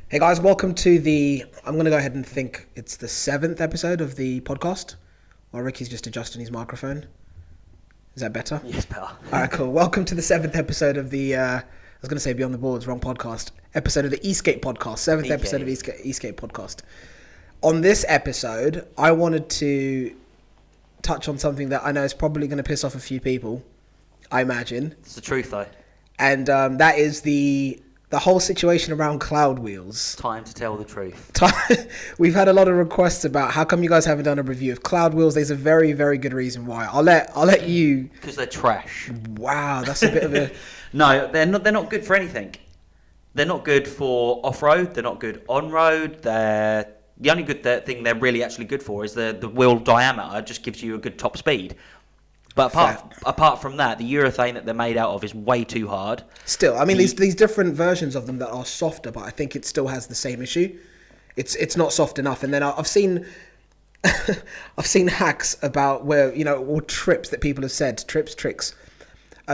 Hey guys, welcome to I'm going to go ahead and think it's the 7th episode of the podcast, while Ricky's just adjusting his microphone. Is that better? Yes, better. Alright, cool. Welcome to the 7th episode of I was going to say Beyond the Boards, wrong podcast. Episode of the Eskate podcast, 7th episode of Eskate podcast. On this episode, I wanted to touch on something that I know is probably going to piss off a few people, I imagine. It's the truth, though. And that is the whole situation around cloud wheels. Time to tell the truth. We've had a lot of requests about how come you guys haven't done a review of cloud wheels. There's a very, very good reason why. I'll let you. Because they're trash. Wow, that's a bit of a. No, they're not good for anything. They're not good for off-road. They're not good on-road. The only good thing they're really actually good for is the wheel diameter just gives you a good top speed. But apart from that, the urethane that they're made out of is way too hard. Still, I mean, these different versions of them that are softer, but I think it still has the same issue. It's not soft enough. And then I've seen I've seen hacks about where, or trips that people have said, tricks.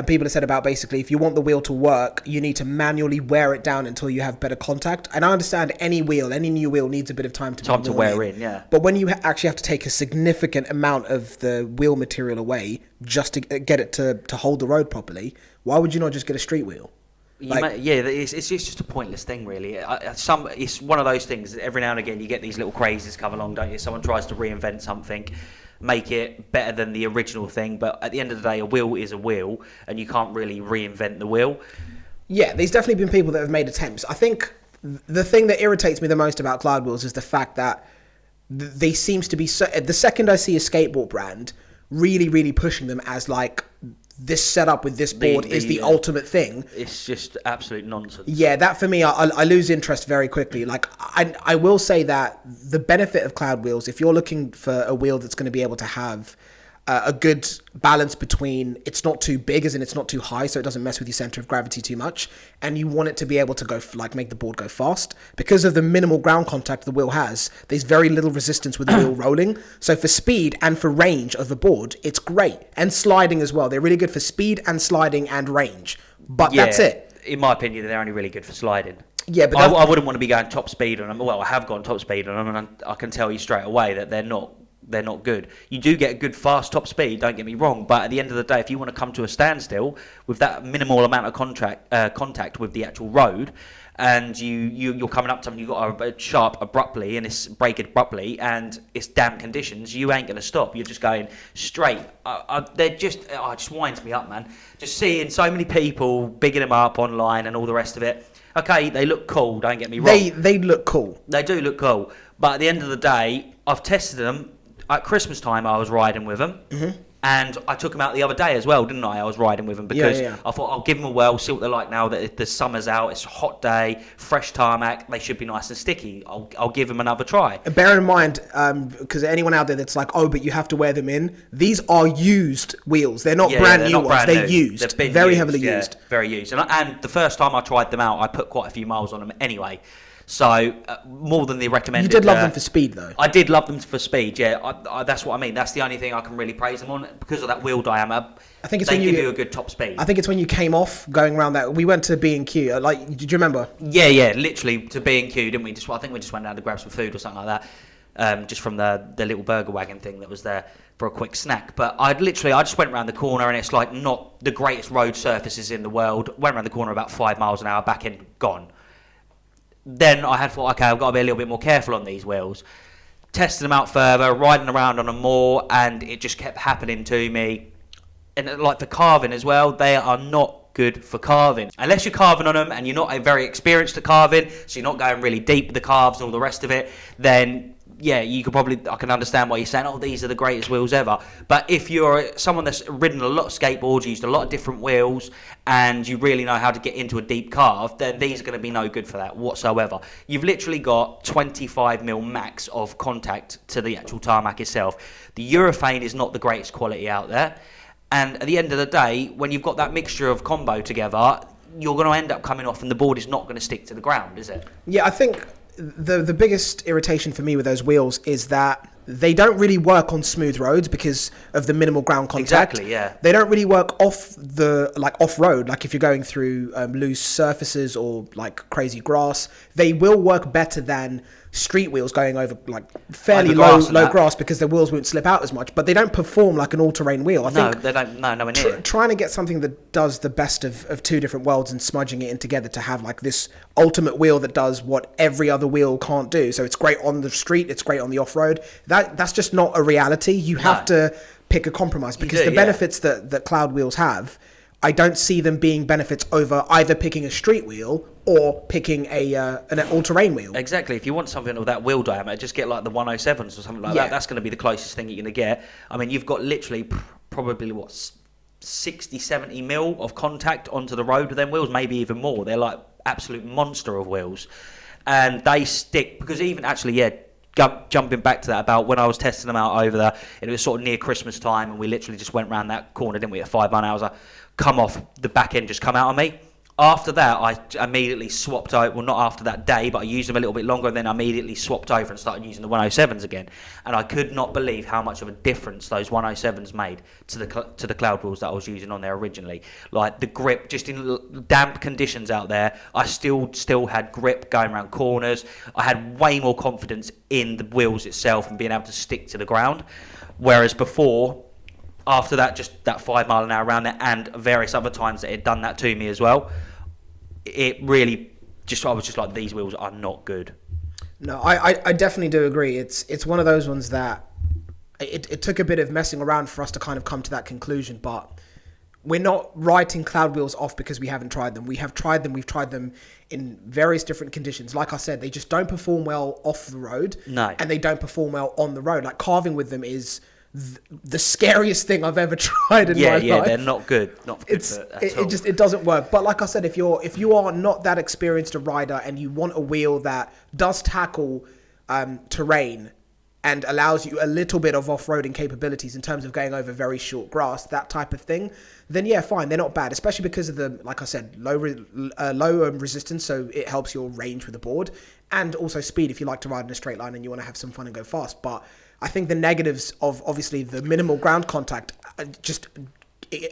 People have said about basically if you want the wheel to work, you need to manually wear it down until you have better contact. And I understand any new wheel needs a bit of time to wear in, yeah. But when you actually have to take a significant amount of the wheel material away just to get it to hold the road properly, why would you not just get a street wheel? It's just a pointless thing, really. It's one of those things that every now and again you get these little crazes come along, don't you? Someone tries to reinvent something, make it better than the original thing, but at the end of the day, a wheel is a wheel, and you can't really reinvent the wheel. Yeah, there's definitely been people that have made attempts. I think the thing that irritates me the most about cloud wheels is the fact that they seems to be so. The second I see a skateboard brand really, really pushing them as like this setup with this board is the ultimate thing. It's just absolute nonsense. Yeah, that for me, I lose interest very quickly. Like, I will say that the benefit of cloud wheels, if you're looking for a wheel that's going to be able to have a good balance between it's not too big as in it's not too high, so it doesn't mess with your center of gravity too much, and you want it to be able to go make the board go fast, because of the minimal ground contact the wheel has, there's very little resistance with the wheel rolling. So for speed and for range of the board, it's great. And sliding as well. They're really good for speed and sliding and range. But that's it. In my opinion, they're only really good for sliding. Yeah, but I wouldn't want to be going top speed on them. Well, I have gone top speed on them, and I can tell you straight away that they're not good. You do get a good fast top speed, don't get me wrong, but at the end of the day, if you want to come to a standstill with that minimal amount of contact with the actual road, and you're coming up to them, you've got a sharp abruptly and it's brake abruptly and it's damp conditions, you ain't going to stop. You're just going straight. It just winds me up, man. Just seeing so many people bigging them up online and all the rest of it. Okay, they look cool, don't get me wrong. They look cool. They do look cool, but at the end of the day, I've tested them. At Christmas time, I was riding with them, and I took them out the other day as well, didn't I? I was riding with them because I thought I'll give them a whirl, see what they're like now that the summer's out, it's a hot day, fresh tarmac, they should be nice and sticky. I'll give them another try. Bear in mind, because anyone out there that's like, oh, but you have to wear them in, these are used wheels. They're not brand new ones. They're used. They've been very heavily used. Very used. And the first time I tried them out, I put quite a few miles on them anyway. So, more than the recommended. You did love them for speed, though. I did love them for speed, yeah. That's what I mean. That's the only thing I can really praise them on. Because of that wheel diameter, I think they give you a good top speed. I think it's when you came off going around that. We went to B&Q. Did you remember? Yeah, literally to B&Q, didn't we? I think we just went down to grab some food or something like that. Just from the little burger wagon thing that was there for a quick snack. But I just went around the corner and it's like not the greatest road surfaces in the world. Went around the corner about 5 miles an hour, back in, gone. Then I had thought, okay, I've got to be a little bit more careful on these wheels. Tested them out further, riding around on them more, and it just kept happening to me. And like for carving as well, they are not good for carving. Unless you're carving on them and you're not very experienced at carving, so you're not going really deep with the carves and all the rest of it, then yeah, I can understand why you're saying, oh, these are the greatest wheels ever. But if you're someone that's ridden a lot of skateboards, used a lot of different wheels, and you really know how to get into a deep carve, then these are going to be no good for that whatsoever. You've literally got 25mm max of contact to the actual tarmac itself. The urethane is not the greatest quality out there. And at the end of the day, when you've got that mixture of combo together, you're going to end up coming off and the board is not going to stick to the ground, is it? Yeah, I think the biggest irritation for me with those wheels is that They don't really work on smooth roads because of the minimal ground contact. Exactly, yeah. They don't really work off road. Like if you're going through loose surfaces or like crazy grass, they will work better than street wheels going over like fairly low grass because the wheels won't slip out as much. But they don't perform like an all-terrain wheel. I think they don't. No, nowhere near. Trying to get something that does the best of two different worlds and smudging it in together to have like this ultimate wheel that does what every other wheel can't do. So it's great on the street, it's great on the off-road. That's just not a reality. You have to pick a compromise because the benefits that cloud wheels have, I don't see them being benefits over either picking a street wheel or picking an all-terrain wheel. Exactly. If you want something of that wheel diameter, just get like the 107s or something like that. That's going to be the closest thing you're going to get. I mean, you've got literally probably 60, 70 mil of contact onto the road with them wheels, maybe even more. They're like absolute monster of wheels. And they stick, because even actually, jumping back to that about when I was testing them out over there, and it was sort of near Christmas time, and we literally just went round that corner, didn't we, at 5 mile an hour. Come off, the back end just come out on me. After that, I immediately swapped out. Well, not after that day, but I used them a little bit longer, and then I immediately swapped over and started using the 107s again. And I could not believe how much of a difference those 107s made to the cloud wheels that I was using on there originally. Like the grip, just in damp conditions out there, I still had grip going around corners. I had way more confidence in the wheels itself and being able to stick to the ground. Whereas before, after that, just that 5 mile an hour around there, and various other times that it had done that to me as well, it really I was just like, these wheels are not good. No, I definitely do agree. It's one of those ones that it took a bit of messing around for us to kind of come to that conclusion, but we're not writing cloud wheels off because we haven't tried them. We have tried them. We've tried them in various different conditions. Like I said, they just don't perform well off the road. No. And they don't perform well on the road. Like carving with them is the scariest thing I've ever tried in my life. Yeah, they're not good. Not good at all. It doesn't work. But like I said, if you are not that experienced a rider and you want a wheel that does tackle terrain and allows you a little bit of off-roading capabilities in terms of going over very short grass, that type of thing, then yeah, fine, they're not bad, especially because of the, like I said, low resistance, so it helps your range with the board, and also speed if you like to ride in a straight line and you want to have some fun and go fast. But I think the negatives of obviously the minimal ground contact just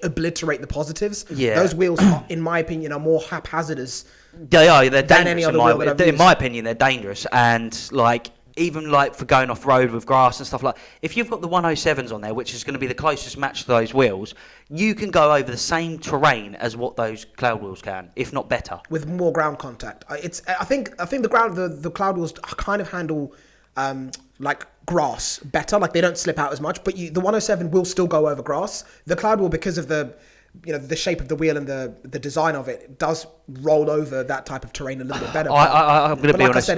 obliterate the positives. Yeah. Those wheels, in my opinion, are more haphazardous. They are. They're dangerous. Any other wheel that I've used. In my opinion, they're dangerous. And like, even like for going off road with grass and stuff like, if you've got the 107s on there, which is going to be the closest match to those wheels, you can go over the same terrain as what those cloud wheels can, if not better, with more ground contact. I think the cloud wheels kind of handle like grass better, like they don't slip out as much, but the 107 will still go over grass. The cloud wheel, because of the shape of the wheel and the design of it, does roll over that type of terrain a little bit better. I'm going to be honest.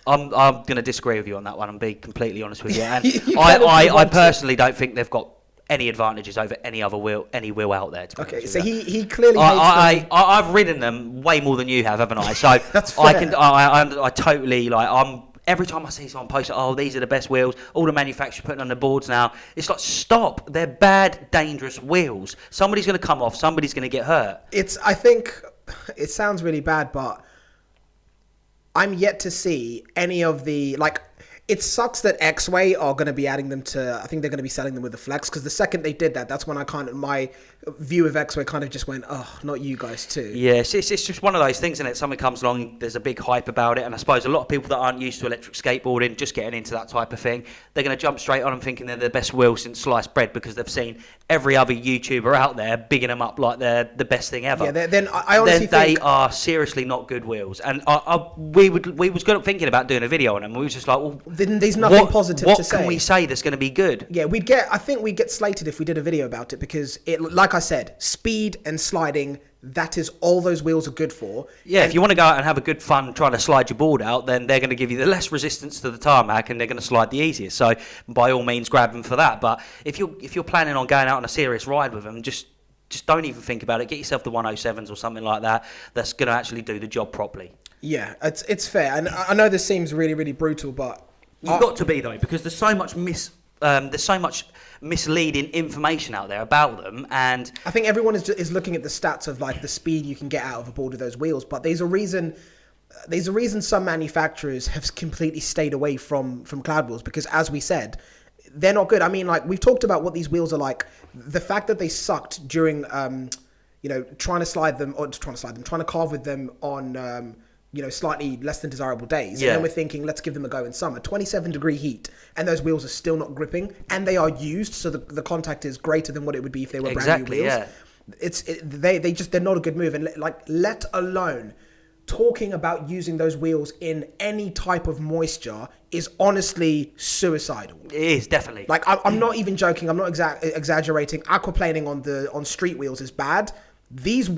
I'm going to disagree with you on that one and be completely honest with you. And I personally don't think they've got any advantages over any wheel out there. Okay, so he clearly hates them. I've ridden them way more than you have, haven't I? So that's fair. I totally like. Every time I see someone post, oh, these are the best wheels, all the manufacturers putting on the boards now, it's like, stop. They're bad, dangerous wheels. Somebody's going to come off. Somebody's going to get hurt. I think it sounds really bad, but I'm yet to see any of the, like, it sucks that Eksate are going to be adding them to, I think they're going to be selling them with the Flex, because the second they did that, that's when my view of Eksate kind of just went, oh, not you guys too. Yeah, it's just one of those things, and something comes along, there's a big hype about it, and I suppose a lot of people that aren't used to electric skateboarding, just getting into that type of thing, they're going to jump straight on and thinking they're the best wheel since sliced bread, because they've seen every other YouTuber out there bigging them up like they're the best thing ever. Yeah, then I honestly think they are seriously not good wheels, and we was thinking about doing a video on them. We was just like, well, there's nothing positive to say. What can we say that's going to be good? Yeah, I think we'd get slated if we did a video about it, because it, like I said, speed and sliding, that is all those wheels are good for. Yeah, if you want to go out and have a good fun trying to slide your board out, then they're going to give you the less resistance to the tarmac, and they're going to slide the easiest. So by all means, grab them for that. But if you're planning on going out on a serious ride with them, just don't even think about it. Get yourself the 107s or something like that. That's going to actually do the job properly. Yeah, it's fair, and I know this seems really, really brutal, but you've got to be though, because there's so much misleading information out there about them, and I think everyone is looking at the stats of like the speed you can get out of a board with those wheels, but there's a reason some manufacturers have completely stayed away from cloud wheels, because as we said, they're not good. I mean, like, we've talked about what these wheels are like. The fact that they sucked during, trying to carve with them on, slightly less than desirable days. Yeah. And then we're thinking, let's give them a go in summer. 27-degree heat, and those wheels are still not gripping, and they are used, so the contact is greater than what it would be if they were brand new wheels. They're not a good move. And let alone talking about using those wheels in any type of moisture is honestly suicidal. It is, definitely. Like, I'm not even joking. I'm not exaggerating. Aquaplaning on street wheels is bad. These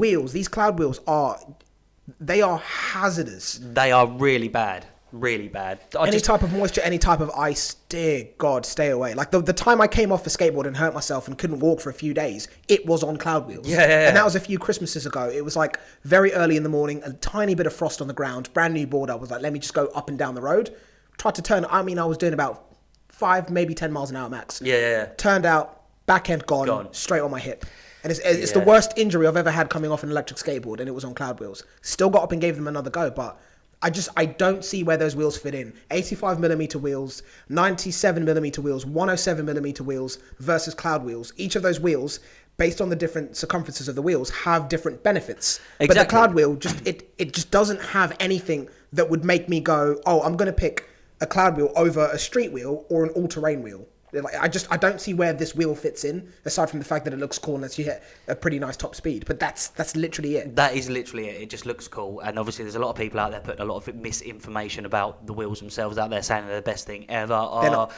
cloud wheels are hazardous. They are really bad. Really bad. Any type of moisture, any type of ice, dear God, stay away. Like, the time I came off the skateboard and hurt myself and couldn't walk for a few days, it was on cloud wheels. Yeah. And that was a few Christmases ago. It was like very early in the morning, a tiny bit of frost on the ground, brand new board. I was like, let me just go up and down the road. Tried to turn. I was doing about 5, maybe 10 miles an hour max. Yeah. Turned out, back end gone. Straight on my hip. And it's the worst injury I've ever had coming off an electric skateboard, and it was on cloud wheels. Still got up and gave them another go, but I don't see where those wheels fit in. 85mm wheels, 97mm wheels, 107mm wheels versus cloud wheels. Each of those wheels, based on the different circumferences of the wheels, have different benefits. Exactly. But the cloud wheel, it just doesn't have anything that would make me go, oh, I'm going to pick a cloud wheel over a street wheel or an all-terrain wheel. Like, I don't see where this wheel fits in, aside from the fact that it looks cool and lets you hit a pretty nice top speed. But that's literally it. That is literally it. It just looks cool. And obviously there's a lot of people out there putting a lot of misinformation about the wheels themselves out there, saying they're the best thing ever. They're not.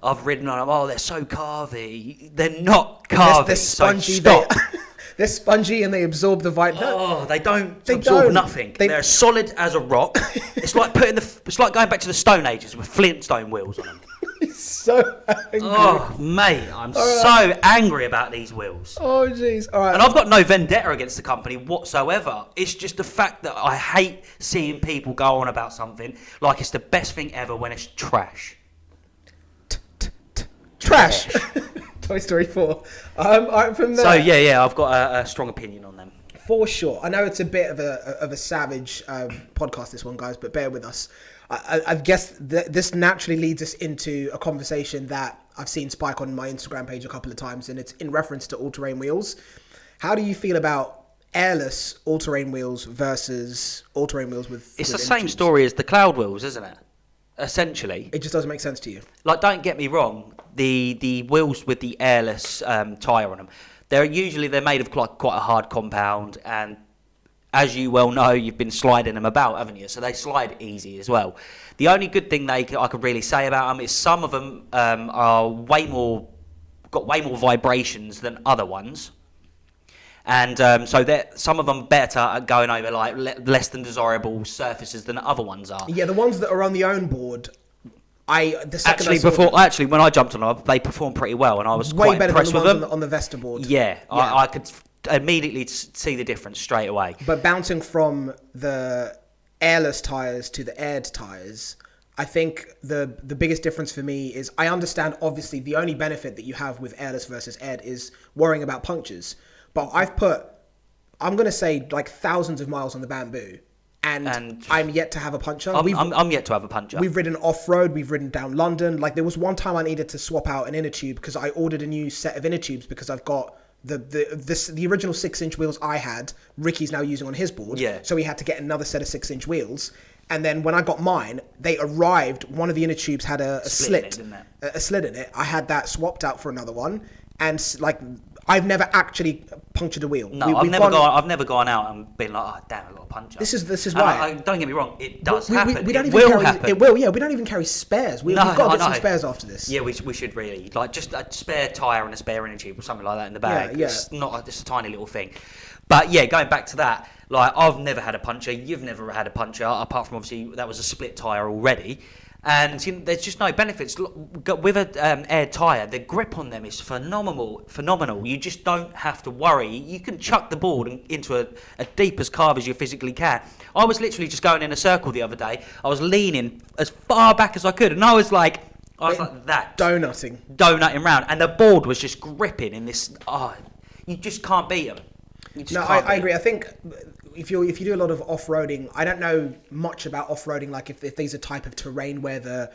I've ridden on them. Oh, they're so carvy. They're not carvy. They're spongy. So stop. They're spongy and they absorb the vitamin. Oh, they don't absorb nothing. They're solid as a rock. It's like it's like going back to the Stone Ages with Flintstone wheels on them. So angry. Oh, mate, I'm so angry about these wheels. Oh, jeez. All right. And I've got no vendetta against the company whatsoever. It's just the fact that I hate seeing people go on about something like it's the best thing ever when it's trash. Trash. Toy Story 4. All right, from there. So, yeah, I've got a strong opinion on them. For sure. I know it's a bit of a savage podcast, this one, guys, but bear with us. I guess this naturally leads us into a conversation that I've seen spike on my Instagram page a couple of times, and it's in reference to all-terrain wheels. How do you feel about airless all-terrain wheels versus all-terrain wheels with... It's the same story as the cloud wheels, isn't it? Essentially. It just doesn't make sense to you. Like, don't get me wrong, the wheels with the airless tyre on them, they're made of quite a hard compound, and as you well know, you've been sliding them about, haven't you? So they slide easy as well. The only good thing I could really say about them is some of them are got way more vibrations than other ones. And so some of them better at going over like less than desirable surfaces than other ones are. Yeah, the ones that are on the own board, Actually, when I jumped on them, they performed pretty well, and I was quite impressed with them. On the Vesta board. Yeah, I could immediately see the difference straight away. But bouncing from the airless tyres to the aired tyres, I think the biggest difference for me is I understand, obviously, the only benefit that you have with airless versus aired is worrying about punctures. But I'm going to say like thousands of miles on the Bamboo, and I'm yet to have a puncture. I'm yet to have a puncture. We've ridden off-road, we've ridden down London. Like, there was one time I needed to swap out an inner tube because I ordered a new set of inner tubes because I've got the original 6-inch wheels I had, Ricky's now using on his board. Yeah. So he had to get another set of 6-inch wheels. And then when I got mine, they arrived, one of the inner tubes had a slit in it. I had that swapped out for another one. And like, I've never actually punctured a wheel. No, I've never gone out and been like, oh damn, I got a puncture. This is why. Don't get me wrong, it does happen. It will happen. It will. Yeah, we don't even carry spares. We've got to get some spares after this. Yeah, we should really, like, just a spare tyre and a spare inner tube or something like that in the bag. Yeah. It's just a tiny little thing. But yeah, going back to that, like, I've never had a puncture. You've never had a puncture, apart from obviously that was a split tyre already. And there's just no benefits. With an air tyre, the grip on them is phenomenal. You just don't have to worry. You can chuck the board into a deep as carve as you physically can. I was literally just going in a circle the other day. I was leaning as far back as I could, and I was like that. Donutting round. And the board was just gripping in this... you just can't beat them. I agree. I think... If you do a lot of off-roading, I don't know much about off-roading, like if there's a type of terrain where the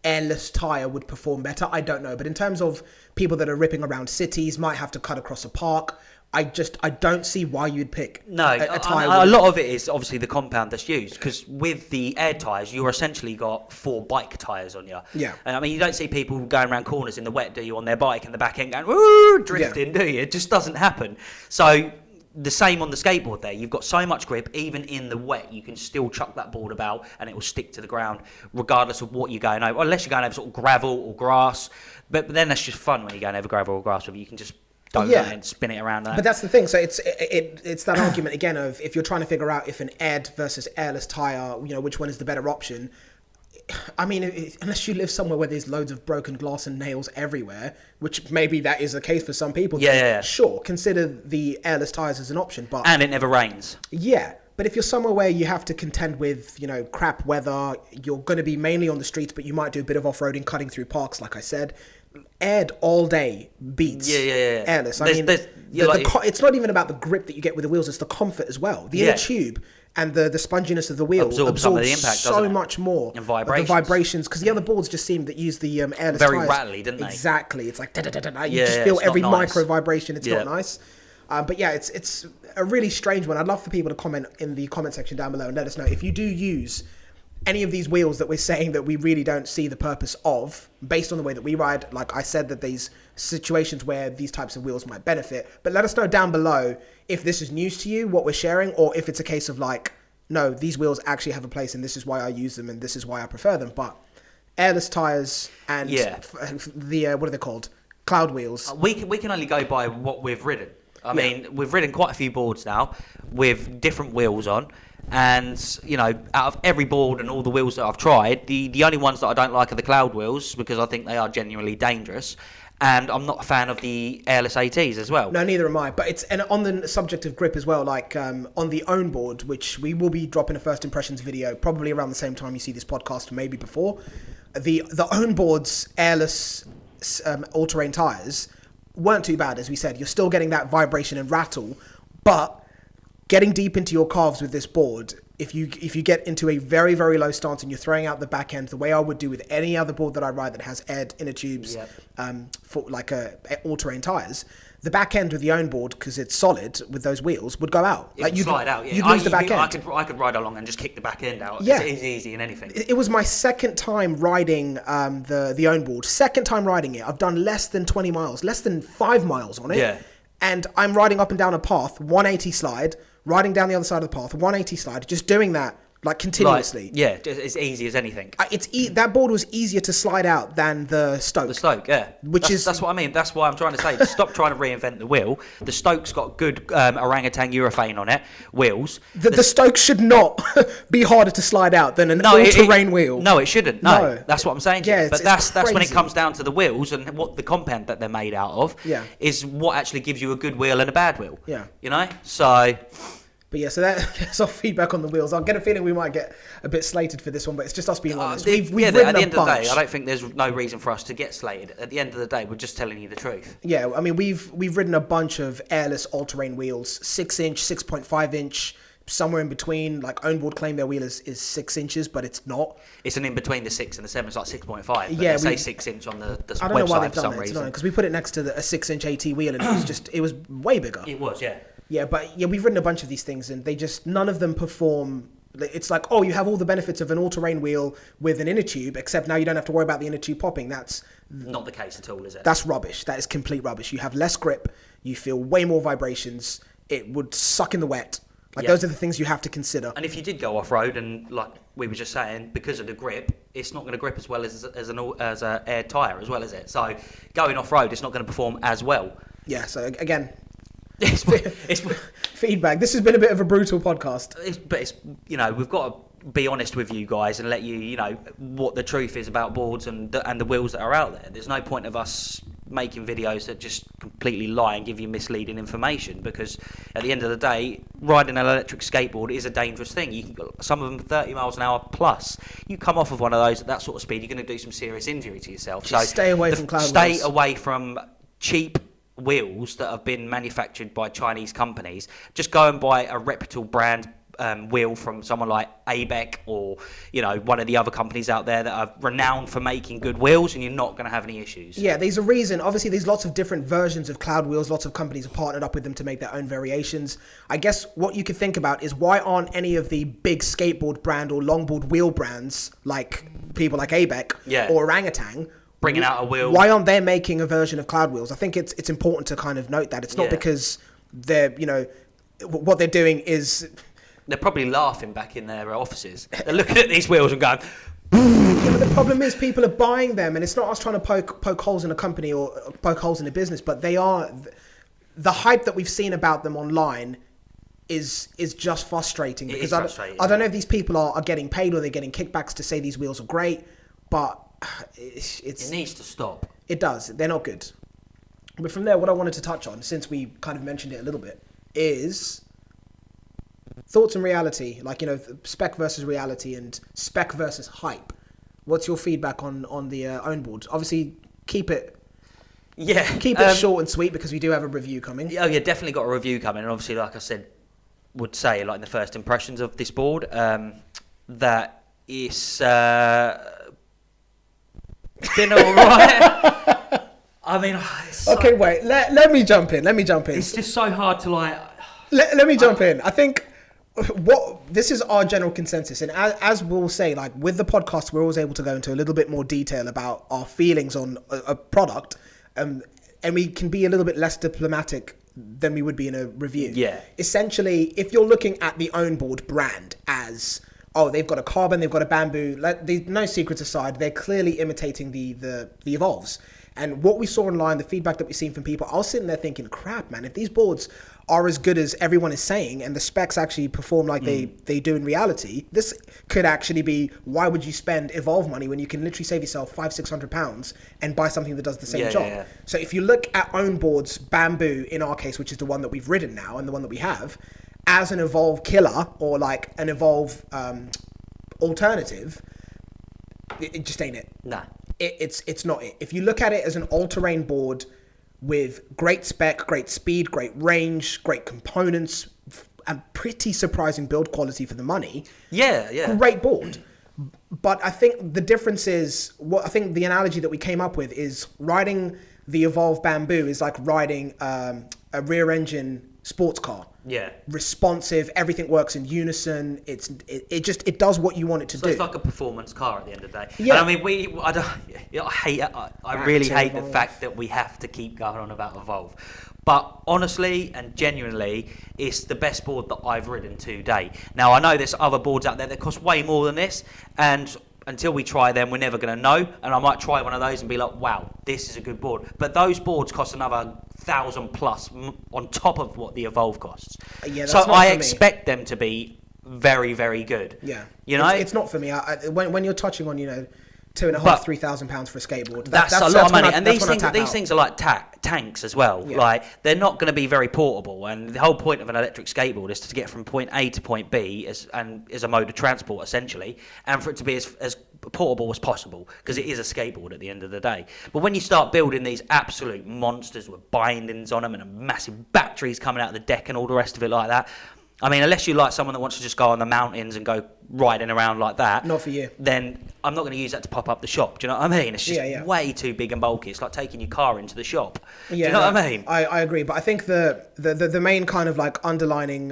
airless tire would perform better. I don't know. But in terms of people that are ripping around cities, might have to cut across a park, I don't see why you'd pick a tire. A lot of it is obviously the compound that's used, because with the air tyres, you're essentially got 4 bike tyres on you. Yeah. And I mean, you don't see people going around corners in the wet, do you, on their bike and the back end going, woo, drifting, do you? It just doesn't happen. So the same on the skateboard there. You've got so much grip, even in the wet, you can still chuck that board about and it will stick to the ground, regardless of what you're going over, unless you're going over sort of gravel or grass. But then that's just fun when you're going over gravel or grass, you can just and spin it around. But that's the thing. So it's that argument again of, if you're trying to figure out if an aired versus airless tire, which one is the better option. I mean, unless you live somewhere where there's loads of broken glass and nails everywhere, which maybe that is the case for some people. Yeah. Sure, consider the airless tires as an option, and it never rains. Yeah, but if you're somewhere where you have to contend with, crap weather, you're going to be mainly on the streets, but you might do a bit of off-roading, cutting through parks, like I said. Aired all day beats airless. I mean, it's not even about the grip that you get with the wheels; it's the comfort as well. The inner tube and the sponginess of the wheel absorbs some of the impact, so much more. And vibrations. The vibrations, because the other boards just seem that use the airless very tires. rattly, didn't they? Exactly. It's like da-da-da-da-da. You just feel every micro vibration. It's not nice. But yeah, it's a really strange one. I'd love for people to comment in the comment section down below and let us know if you do use any of these wheels that we're saying that we really don't see the purpose of, based on the way that we ride. Like I said, that these situations where these types of wheels might benefit. But let us know down below if this is news to you, what we're sharing, or if it's a case of like, no, these wheels actually have a place and this is why I use them and this is why I prefer them. But airless tires and the what are they called? Cloud wheels. We can only go by what we've ridden. I mean, we've ridden quite a few boards now with different wheels on. And, out of every board and all the wheels that I've tried, the only ones that I don't like are the cloud wheels, because I think they are genuinely dangerous. And I'm not a fan of the airless ATs as well. No, neither am I. But and on the subject of grip as well, like on the own board, which we will be dropping a first impressions video probably around the same time you see this podcast, maybe before. The own board's airless all-terrain tires weren't too bad, as we said. You're still getting that vibration and rattle, but getting deep into your calves with this board, if you get into a very, very low stance and you're throwing out the back end the way I would do with any other board that I ride that has aired inner tubes, for like all-terrain tires, the back end with the own board, because it's solid with those wheels, would go out. It would slide out. Yeah. You'd lose the back end. I could ride along and just kick the back end out. Yeah. It's easy in anything. It was my second time riding the own board. Second time riding it. I've done less than 20 miles, less than 5 miles on it. Yeah. And I'm riding up and down a path, 180 slide, riding down the other side of the path, 180 slide, just doing that like continuously. Like, yeah, it's easy as anything. That board was easier to slide out than the Stoke. The Stoke, yeah. That's what I mean. That's why I'm trying to say. Stop trying to reinvent the wheel. The Stoke's got good orangutan urethane on it, wheels. The Stoke should not be harder to slide out than an all-terrain wheel. No, it shouldn't. No. That's what I'm saying. Yeah, but that's when it comes down to the wheels and what the compound that they're made out of is what actually gives you a good wheel and a bad wheel. Yeah. So... But yeah, so that's our feedback on the wheels. I get a feeling we might get a bit slated for this one, but it's just us being honest. We've ridden at the end of the day, I don't think there's no reason for us to get slated. At the end of the day, we're just telling you the truth. Yeah, I mean, we've ridden a bunch of airless all-terrain wheels, 6-inch, 6.5-inch, somewhere in between. Like Ownboard claim their wheel is 6 inches, but it's not. It's an in between the 6 and the 7. It's like 6.5. Yeah, they say 6-inch on the website. I don't know why they've for some done that, reason. Because we put it next to a 6-inch AT wheel, and it was way bigger. It was, yeah. Yeah, but we've ridden a bunch of these things, and none of them perform. It's like, oh, you have all the benefits of an all-terrain wheel with an inner tube, except now you don't have to worry about the inner tube popping. That's not the case at all, is it? That's rubbish. That is complete rubbish. You have less grip. You feel way more vibrations. It would suck in the wet. Those are the things you have to consider. And if you did go off-road, and like we were just saying, because of the grip, it's not going to grip as well as an air tyre as well, is it? So going off-road, it's not going to perform as well. Yeah, so again... It's feedback. This has been a bit of a brutal podcast. But we've got to be honest with you guys and let you know what the truth is about boards and the wheels that are out there. There's no point of us making videos that just completely lie and give you misleading information, because at the end of the day, riding an electric skateboard is a dangerous thing. You can go, some of them 30 miles an hour plus. You come off of one of those at that sort of speed, you're going to do some serious injury to yourself. Just stay away from cloud wheels. Stay away from cheap wheels that have been manufactured by Chinese companies. Just go and buy a reputable brand wheel from someone like ABEC or, you know, one of the other companies out there that are renowned for making good wheels, and you're not going to have any issues. Yeah, there's a reason. Obviously, there's lots of different versions of Cloud wheels. Lots of companies have partnered up with them to make their own variations. I guess what you could think about is why aren't any of the big skateboard brand or longboard wheel brands, like people like ABEC or Orangutan, bringing out a wheel? Why aren't they making a version of Cloud wheels? I think it's important to kind of note that. It's not because they're, you know, what they're doing is... They're probably laughing back in their offices. They're looking at these wheels and going... Yeah, but the problem is people are buying them, and it's not us trying to poke holes in a company or poke holes in a business, but they are... The hype that we've seen about them online is just frustrating. Because I don't know if these people are getting paid or they're getting kickbacks to say these wheels are great, but it needs to stop. It does. They're not good. But from there, what I wanted to touch on, since we kind of mentioned it a little bit, is... thoughts and reality, like, you know, spec versus reality and spec versus hype. What's your feedback on the own board? Obviously, keep it short and sweet because we do have a review coming. Oh yeah, definitely got a review coming, and obviously, like I said, would say like in the first impressions of this board, that it's been alright. I mean, okay, wait. Let me jump in. It's just so hard to like. Let me jump in. I think. This is our general consensus, and as we'll say, like with the podcast, we're always able to go into a little bit more detail about our feelings on a product, and we can be a little bit less diplomatic than we would be in a review. Yeah. Essentially, if you're looking at the own board brand as, oh, they've got a carbon, they've got a bamboo, no secrets aside, they're clearly imitating the Evolves. And what we saw online, the feedback that we've seen from people, I was sitting there thinking, crap, man, if these boards are as good as everyone is saying and the specs actually perform like they do in reality, this could actually be, why would you spend Evolve money when you can literally save yourself £500-600 and buy something that does the same job? Yeah. So if you look at own boards, bamboo in our case, which is the one that we've ridden now and the one that we have, as an Evolve killer or like an Evolve alternative, it just ain't it. Nah. It's not it. If you look at it as an all-terrain board with great spec, great speed, great range, great components, and pretty surprising build quality for the money. Yeah. Great board. But I think the difference is, I think the analogy that we came up with is riding the Evolve Bamboo is like riding a rear engine sports car. Yeah. Responsive, everything works in unison. It does what you want it to do. So it's like a performance car at the end of the day. Yeah. And I mean, I really hate the fact that we have to keep going on about Evolve. But honestly and genuinely, it's the best board that I've ridden to date. Now, I know there's other boards out there that cost way more than this, and until we try them, we're never going to know. And I might try one of those and be like, wow, this is a good board. But those boards cost another $1,000+ on top of what the Evolve costs. Yeah, that's so not I for expect them to be very, very good. Yeah. You know? It's not for me. When you're touching on, you know, £2,500-3,000 for a skateboard. That's a lot of money. And these things are like tanks as well. Yeah. Like, they're not going to be very portable. And the whole point of an electric skateboard is to get from point A to point B as a mode of transport, essentially, and for it to be as portable as possible, because it is a skateboard at the end of the day. But when you start building these absolute monsters with bindings on them and massive batteries coming out of the deck and all the rest of it like that, I mean, unless you like someone that wants to just go on the mountains and go riding around like that, not for you. Then I'm not going to use that to pop up the shop. Do you know what I mean? It's just way too big and bulky. It's like taking your car into the shop. Do you know what I mean? I agree, but I think the main kind of like underlining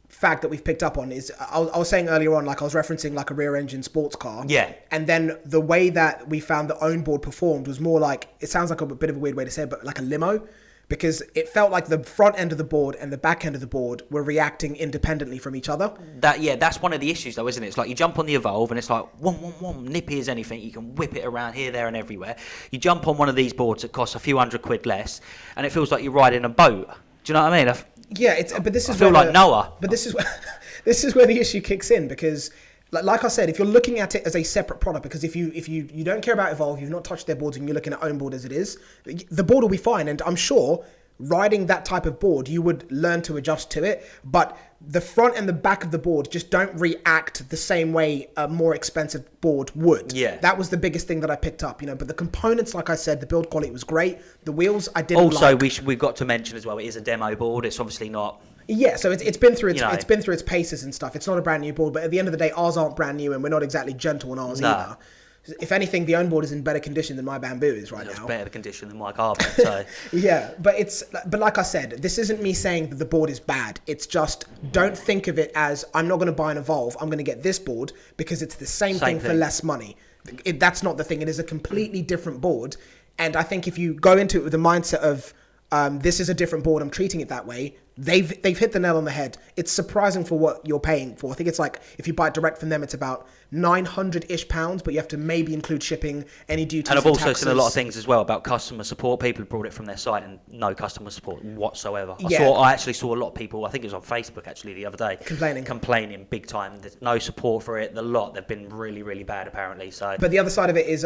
fact that we've picked up on is I was saying earlier on, like I was referencing like a rear engine sports car. Yeah. And then the way that we found the own board performed was more like, it sounds like a bit of a weird way to say it, but like a limo. Because it felt like the front end of the board and the back end of the board were reacting independently from each other. That's one of the issues though, isn't it? It's like you jump on the Evolve and it's like, nippy as anything. You can whip it around here, there and everywhere. You jump on one of these boards that costs a few £100 less and it feels like you're riding a boat. Do you know what I mean? I feel like Noah. But this is where the issue kicks in, because like I said, if you're looking at it as a separate product, because if you don't care about Evolve, you've not touched their boards and you're looking at own board as it is, the board will be fine. And I'm sure riding that type of board, you would learn to adjust to it. But the front and the back of the board just don't react the same way a more expensive board would. Yeah. That was the biggest thing that I picked up, you know. But the components, like I said, the build quality was great. The wheels, I didn't also, like. we've got to mention as well, it is a demo board. It's obviously not Yeah, so it's been through You know. it's been through its paces and stuff. It's not a brand new board, but at the end of the day, ours aren't brand new, and we're not exactly gentle on ours either. If anything, the own board is in better condition than my bamboo is right now. It's better condition than my carpet. So yeah, but like I said, this isn't me saying that the board is bad. It's just don't think of it as I'm not going to buy an Evolve. I'm going to get this board because it's the same thing for less money. That's not the thing. It is a completely different board, and I think if you go into it with the mindset of this is a different board, I'm treating it that way. They've hit the nail on the head. It's surprising for what you're paying for. I think it's like if you buy it direct from them, it's about £900-ish, but you have to maybe include shipping, any duties. And I've also taxes. seen a lot of things as well about customer support. People have brought it from their site and no customer support whatsoever. I actually saw a lot of people, I think it was on Facebook actually the other day, complaining big time. There's no support for it. They've been really, really bad apparently. So, but the other side of it is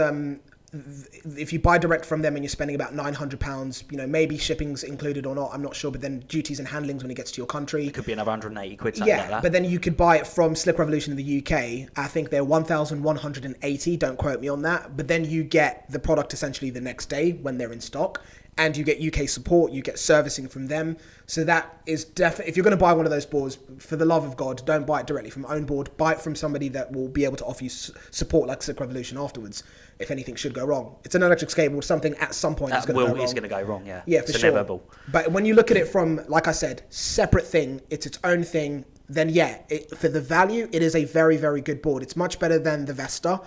if you buy direct from them and you're spending about £900, maybe shipping's included or not, I'm not sure, but then duties and handlings when it gets to your country. It could be another 180 quid, something like that. But then you could buy it from Slick Revolution in the UK. I think they're 1,180, don't quote me on that. But then you get the product essentially the next day when they're in stock. And you get UK support, you get servicing from them. So that is definitely, if you're going to buy one of those boards, for the love of God, don't buy it directly from own board. Buy it from somebody that will be able to offer you support like Slick Revolution afterwards, if anything should go wrong. It's an electric skateboard, something at some point is going to go wrong. It's going to go wrong, yeah. Yeah, for sure. Inevitable. But when you look at it from, like I said, separate thing, it's its own thing, then for the value, it is a very, very good board. It's much better than the Vesta.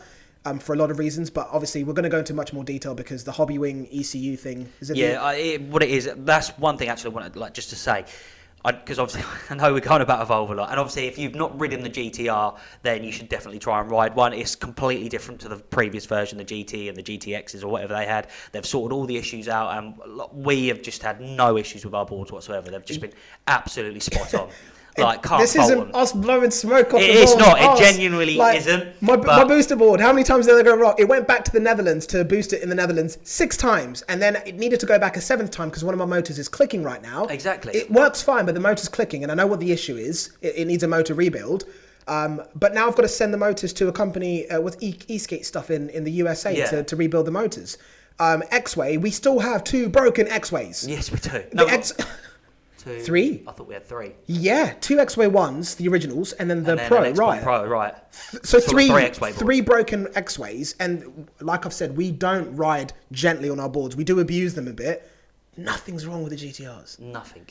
For a lot of reasons, but obviously we're going to go into much more detail because the Hobby Wing ECU thing is in what it is, that's one thing actually I wanted just to say, because obviously I know we're going about Evolve a lot, and obviously if you've not ridden the GTR, then you should definitely try and ride one. It's completely different to the previous version, the GT and the GTXs or whatever they had. They've sorted all the issues out, and we have just had no issues with our boards whatsoever. They've just been absolutely spot on. This isn't us blowing smoke off the It's not. It genuinely isn't. My booster board, how many times did it go wrong? It went back to the Netherlands to boost it in the Netherlands 6 times. And then it needed to go back a 7th time because one of my motors is clicking right now. Exactly. It works fine, but the motor's clicking. And I know what the issue is. It needs a motor rebuild. But now I've got to send the motors to a company with Eskate stuff in the USA to rebuild the motors. X-Way, we still have 2 broken X-Ways. Yes, we do. Two. 3? I thought we had 3. Yeah, 2 X-Way 1s, the originals, and then the Pro, right? Pro, right. So 3 X-Way 3 broken X-Ways, and like I've said, we don't ride gently on our boards. We do abuse them a bit. Nothing's wrong with the GTRs. Nothing.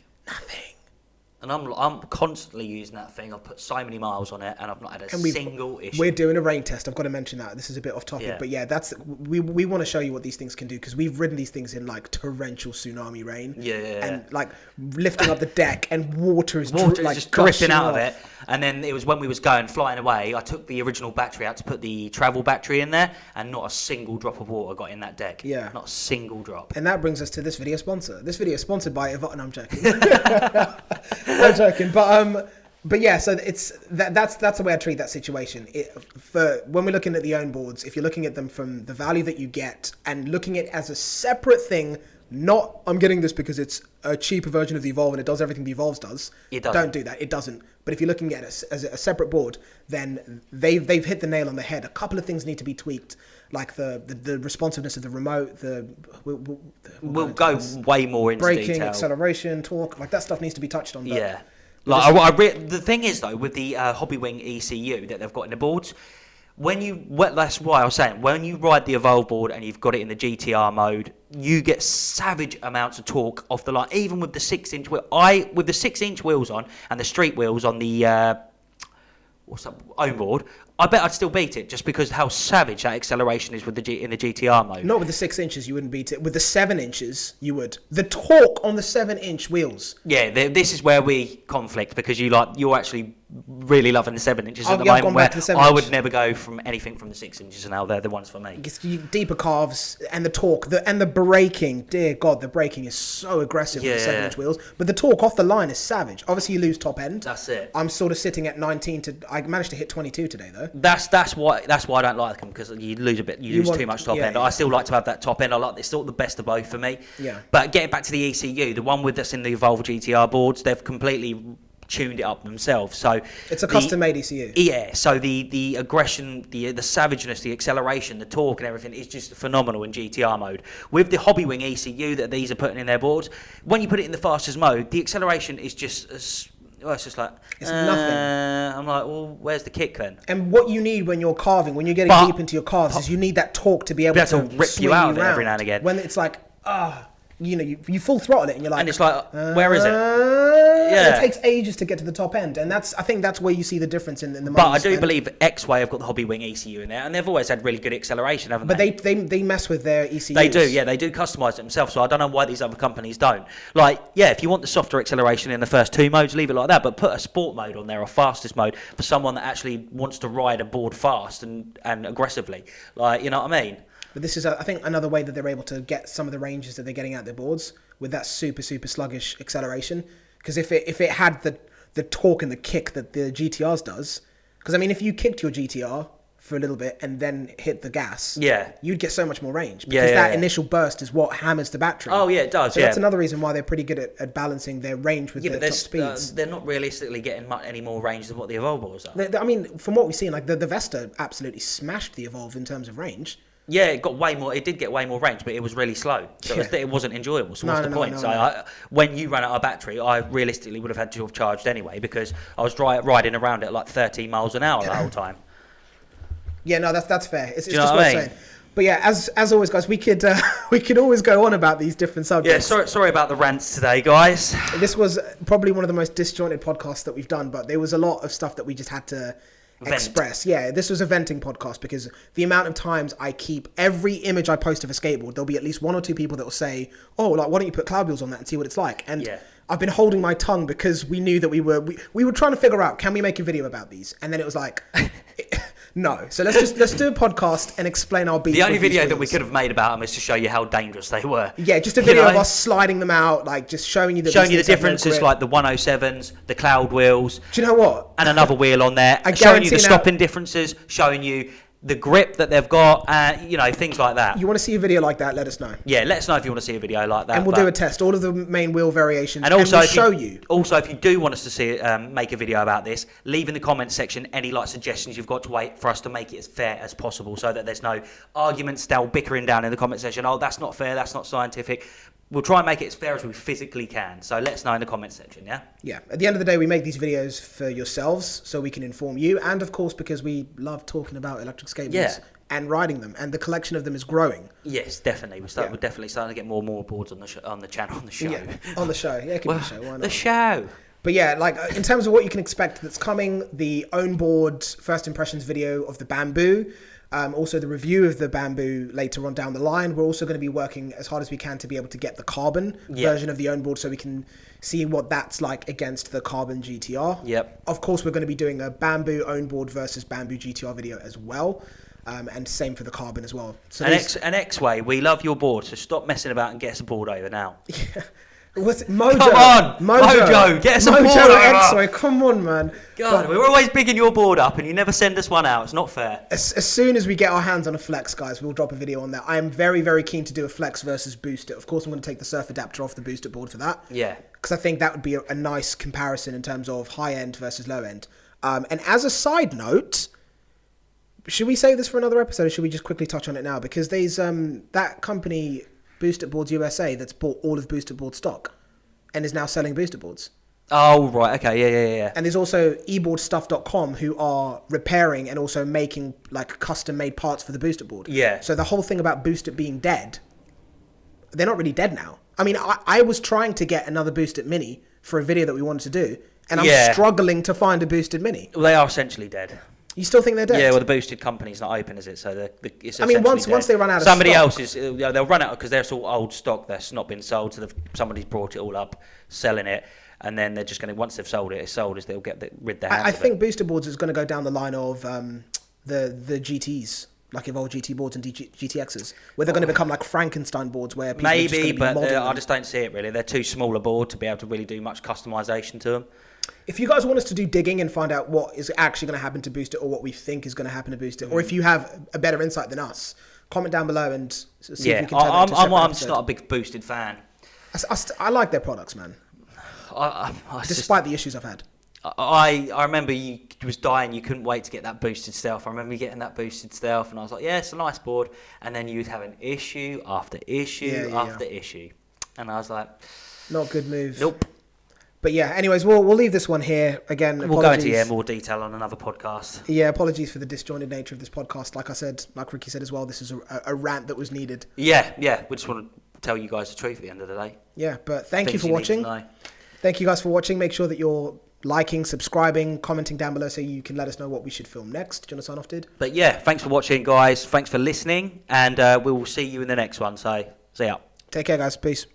And I'm constantly using that thing. I've put so many miles on it, and I've not had a single issue. We're doing a rain test. I've got to mention that. This is a bit off topic, but we want to show you what these things can do because we've ridden these things in like torrential tsunami rain. And like lifting up the deck, and water is just dripping out of it. And then it was when we was flying away. I took the original battery out to put the travel battery in there, and not a single drop of water got in that deck. Yeah, not a single drop. And that brings us to this video sponsor. This video is sponsored by Yvonne. No, I'm joking. I'm joking, but yeah. So that's the way I treat that situation. For when we're looking at the own boards, if you're looking at them from the value that you get and looking at it as a separate thing, not I'm getting this because it's a cheaper version of the Evolve and it does everything the Evolve does. It doesn't. Don't do that. It doesn't. But if you're looking at it as a separate board, then they've hit the nail on the head. A couple of things need to be tweaked, like the responsiveness of the remote. We'll go way more into braking, detail. Acceleration, torque, like that stuff needs to be touched on. Yeah. Like the thing is though, with the Hobby Wing ECU that they've got in the boards, that's why I was saying, when you ride the Evolve board and you've got it in the GTR mode, you get savage amounts of torque off the line, even with the 6-inch wheel. With the 6-inch wheels on and the street wheels on the own board, I bet I'd still beat it just because how savage that acceleration is with in the GTR mode. Not with the 6 inches, you wouldn't beat it. With the 7 inches, you would. The torque on the 7-inch wheels. Yeah, this is where we conflict because you're actually really loving the 7 inches at the moment. Where I would never go from anything from the 6 inches, and now they're the ones for me. It's deeper calves and the torque, and the braking. Dear God, the braking is so aggressive with the 7-inch wheels. But the torque off the line is savage. Obviously, you lose top end. That's it. I'm sort of sitting at 19 I managed to hit 22 today though. That's why I don't like them because you lose a bit. You lose too much top end. I still like to have that top end. It's still the best of both for me. Yeah. But getting back to the ECU, the one with us in the Evolve GTR boards, they've completely tuned it up themselves. So it's a custom-made ECU. Yeah. So the aggression, the savageness, the acceleration, the torque, and everything is just phenomenal in GTR mode. With the Hobby Wing ECU that these are putting in their boards, when you put it in the fastest mode, the acceleration is just Well, it's just like It's nothing. I'm like, well, where's the kick then? And what you need when you're carving, when you're getting deep into your calves, is you need that torque to be able to rip swing you out of it around. every now and again. When it's like, you full throttle it, and you're like, And it's like, where is it? Yeah. It takes ages to get to the top end, and I think that's where you see the difference in the money. But I do believe Eksate have got the Hobby Wing ECU in there, and they've always had really good acceleration, haven't they? But they mess with their ECUs. They do, yeah, they do customise it themselves, so I don't know why these other companies don't. Like, yeah, if you want the softer acceleration in the first 2 modes, leave it like that, but put a sport mode on there, or fastest mode, for someone that actually wants to ride a board fast and aggressively. Like, you know what I mean? But this is, I think, another way that they're able to get some of the ranges that they're getting out their boards with that super, super sluggish acceleration. Because if it had the torque and the kick that the GTRs does, because I mean, if you kicked your GTR for a little bit and then hit the gas, you'd get so much more range. Because that initial burst is what hammers the battery. Oh yeah, it does. So that's another reason why they're pretty good at balancing their range with their top speeds. They're not realistically getting any more range than what the Evolve boards are. I mean, from what we've seen, like the Vesta absolutely smashed the Evolve in terms of range. Yeah, it got way more. It did get way more range, but it was really slow. So it wasn't enjoyable. So what's the point? When you ran out of battery, I realistically would have had to have charged anyway, because I was riding around at like 13 miles an hour the whole time. Yeah, no, that's fair. It's just what I'm saying. But yeah, as always, guys, we could always go on about these different subjects. Yeah, sorry about the rants today, guys. This was probably one of the most disjointed podcasts that we've done, but there was a lot of stuff that we just had to express. Yeah, this was a venting podcast, because the amount of times I keep every image I post of a skateboard, there'll be at least 1 or 2 people that will say, "Oh, like, why don't you put cloud wheels on that and see what it's like?" And I've been holding my tongue, because we knew that we were trying to figure out, can we make a video about these? And then it was like, no. So let's do a podcast and explain our beef. The only video that we could have made about them is to show you how dangerous they were. Yeah, just a video of us sliding them out, like just showing you the differences, like the 107s, the cloud wheels. Do you know what? And another wheel on there, showing you the stopping differences, showing you the grip that they've got, things like that. You want to see a video like that, let us know. Yeah, let us know if you want to see a video like that. And we'll do a test, all of the main wheel variations, and also we'll show you. Also, if you do want us to see make a video about this, leave in the comments section any suggestions you've got, to wait for us to make it as fair as possible, so that there's no arguments, bickering down in the comment section. Oh, that's not fair, that's not scientific. We'll try and make it as fair as we physically can. So let us know in the comment section, yeah? Yeah. At the end of the day, we make these videos for yourselves, so we can inform you, and of course because we love talking about electric skateboards and riding them, and the collection of them is growing. Yes, definitely. We're definitely starting to get more and more boards on the channel, on the show. Yeah, on the show. Yeah, it can be the show. Why not? The show. But yeah, like in terms of what you can expect that's coming, the own board first impressions video of the Bamboo. Also the review of the Bamboo later on down the line. We're also going to be working as hard as we can to be able to get the carbon version of the own board, so we can see what that's like against the carbon GTR. Yep. Of course, we're going to be doing a Bamboo own board versus Bamboo GTR video as well. And same for the carbon as well. So Eksate, we love your board, so stop messing about and get us a board over now. Yeah. What's it? Mojo. Come on, Mojo, get us a board over. Eksate, come on, man. God, we're always bigging your board up, and you never send us one out. It's not fair. As soon as we get our hands on a flex, guys, we'll drop a video on that. I am very, very keen to do a flex versus booster. Of course, I'm going to take the surf adapter off the booster board for that. Yeah. Because I think that would be a nice comparison in terms of high end versus low end. And as a side note, should we save this for another episode, or should we just quickly touch on it now? Because there's that company, Booster Boards USA, that's bought all of Booster Board stock and is now selling Booster Boards. Oh, right. Okay. Yeah. And there's also eboardstuff.com, who are repairing and also making like custom made parts for the Booster Board. Yeah. So the whole thing about Booster being dead, they're not really dead now. I mean, I was trying to get another Boosted Mini for a video that we wanted to do, and I'm struggling to find a Boosted Mini. Well, they are essentially dead. You still think they're dead? Yeah, well, the boosted company's not open, is it? So it's. I mean, once they run out of somebody stock. else is. They'll run out because there's all old stock that's not been sold. So somebody's brought it all up, selling it, and then they're just going to, once they've sold it, it's sold. Is they'll get rid their hands. I think Booster Boards is going to go down the line of the GTs, like Evolve GT boards and GTXs, where they're going to become like Frankenstein boards, where people are just going to be modding them. I just don't see it really. They're too small a board to be able to really do much customization to them. If you guys want us to do digging and find out what is actually going to happen to Boost It, or what we think is going to happen to Boost It, or if you have a better insight than us, comment down below and see if we can turn that into a separate I'm episode. just not a big boosted fan. I like their products, man. Despite the issues I've had. I remember you was dying. You couldn't wait to get that boosted stealth. I remember you getting that boosted stealth, and I was like, yeah, it's a nice board. And then you would have an issue after issue after issue. And I was like... Not a good move. Nope. But yeah, anyways, we'll leave this one here. Again, We'll go into more detail on another podcast. Yeah, apologies for the disjointed nature of this podcast. Like I said, like Ricky said as well, this is a rant that was needed. Yeah. We just want to tell you guys the truth at the end of the day. Yeah, but thank you for watching. Thank you guys for watching. Make sure that you're liking, subscribing, commenting down below so you can let us know what we should film next. Do you want to sign off, dude? But yeah, thanks for watching, guys. Thanks for listening. And we will see you in the next one. So, see ya. Take care, guys. Peace.